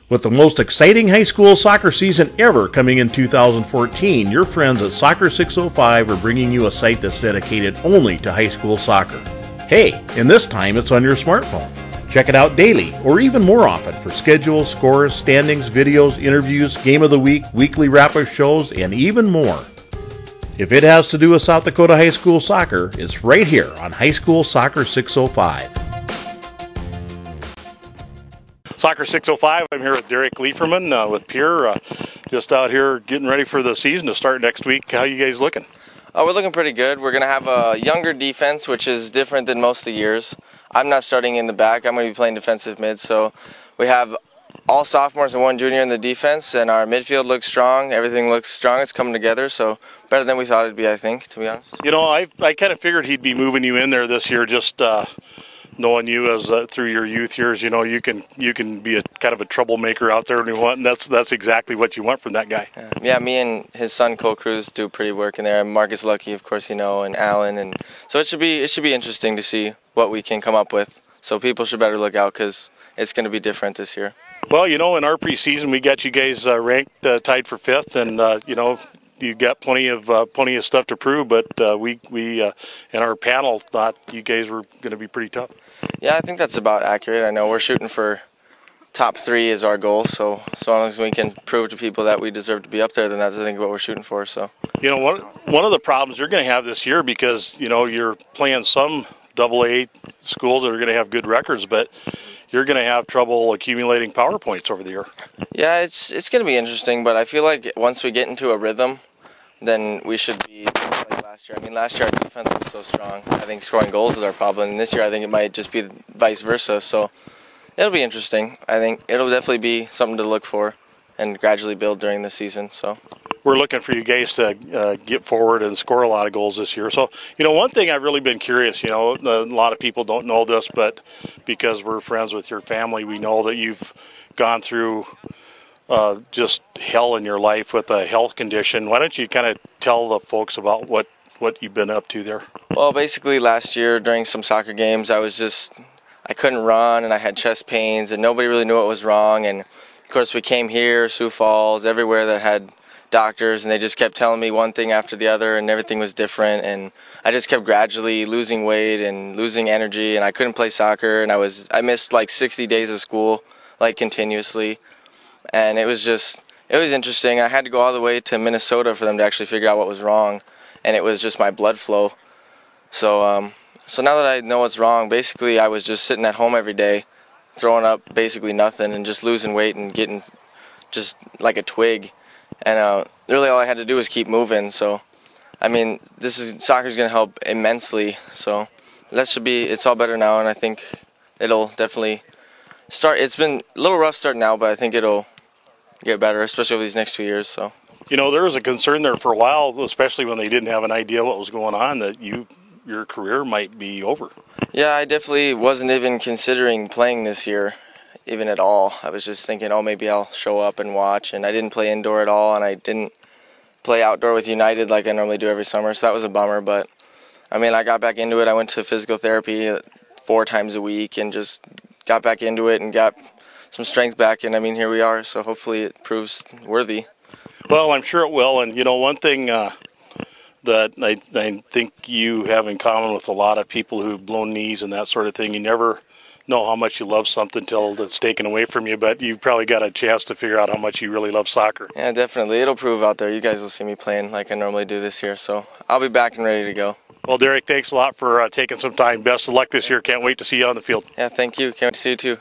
With the most exciting high school soccer season ever coming in 2014, your friends at Soccer 605 are bringing you a site that's dedicated only to high school soccer. Hey, and this time it's on your smartphone. Check it out daily or even more often for schedules, scores, standings, videos, interviews, game of the week, weekly wrap-up shows, and even more. If it has to do with South Dakota high school soccer, it's right here on High School Soccer 605. Soccer 605, I'm here with Derek Leiferman with Pierre, just out here getting ready for the season to start next week. How you guys looking? We're looking pretty good. We're going to have a younger defense, which is different than most of the years. I'm not starting in the back. I'm going to be playing defensive mid, so we have all sophomores and one junior in the defense, and our midfield looks strong. Everything looks strong. It's coming together, so better than we thought it'd be, I think, to be honest. You know, I kind of figured he'd be moving you in there this year, just knowing you as through your youth years. You know, you can be a kind of a troublemaker out there when you want, and that's exactly what you want from that guy. Yeah, me and his son Cole Cruz do pretty work in there. Marcus Lucky, of course, you know, and Allen, and so it should be interesting to see what we can come up with. So people should better look out because it's going to be different this year. Well, you know, in our preseason, we got you guys ranked tied for 5th, and you know, you got plenty of stuff to prove. But we in our panel thought you guys were going to be pretty tough. Yeah, I think that's about accurate. I know we're shooting for top 3 is our goal. So as long as we can prove to people that we deserve to be up there, then that's I think what we're shooting for. So you know, one of the problems you're going to have this year, because you know you're playing some AA schools that are going to have good records, but you're going to have trouble accumulating power points over the year. Yeah, it's going to be interesting, but I feel like once we get into a rhythm, then we should be like last year. I mean, last year our defense was so strong. I think scoring goals is our problem, and this year I think it might just be vice versa. So it'll be interesting. I think it'll definitely be something to look for and gradually build during the season. So we're looking for you guys to get forward and score a lot of goals this year. So, you know, one thing I've really been curious, you know, a lot of people don't know this, but because we're friends with your family, we know that you've gone through just hell in your life with a health condition. Why don't you kind of tell the folks about what you've been up to there? Well, basically last year during some soccer games, I couldn't run and I had chest pains and nobody really knew what was wrong. And of course we came here, Sioux Falls, everywhere that had doctors, and they just kept telling me one thing after the other and everything was different, and I just kept gradually losing weight and losing energy, and I couldn't play soccer, and I missed like 60 days of school like continuously, and it was interesting. I had to go all the way to Minnesota for them to actually figure out what was wrong, and it was just my blood flow. So now that I know what's wrong, basically I was just sitting at home every day throwing up basically nothing and just losing weight and getting just like a twig. And really all I had to do was keep moving. So, I mean, soccer's going to help immensely. So it's all better now, and I think it'll definitely start. It's been a little rough starting now, but I think it'll get better, especially over these next 2 years. So, you know, there was a concern there for a while, especially when they didn't have an idea what was going on, that your career might be over. Yeah, I definitely wasn't even considering playing this year. Even at all. I was just thinking, oh, maybe I'll show up and watch, and I didn't play indoor at all, and I didn't play outdoor with United like I normally do every summer, so that was a bummer. But I mean, I got back into it. I went to physical therapy 4 times a week and just got back into it and got some strength back, and I mean, here we are, so hopefully it proves worthy. Well, I'm sure it will. And you know, one thing that I think you have in common with a lot of people who've blown knees and that sort of thing, you never know how much you love something till it's taken away from you, but you've probably got a chance to figure out how much you really love soccer. Yeah, definitely. It'll prove out there. You guys will see me playing like I normally do this year, so I'll be back and ready to go. Well, Derek, thanks a lot for taking some time. Best of luck this year. Can't wait to see you on the field. Yeah, thank you. Can't wait to see you too.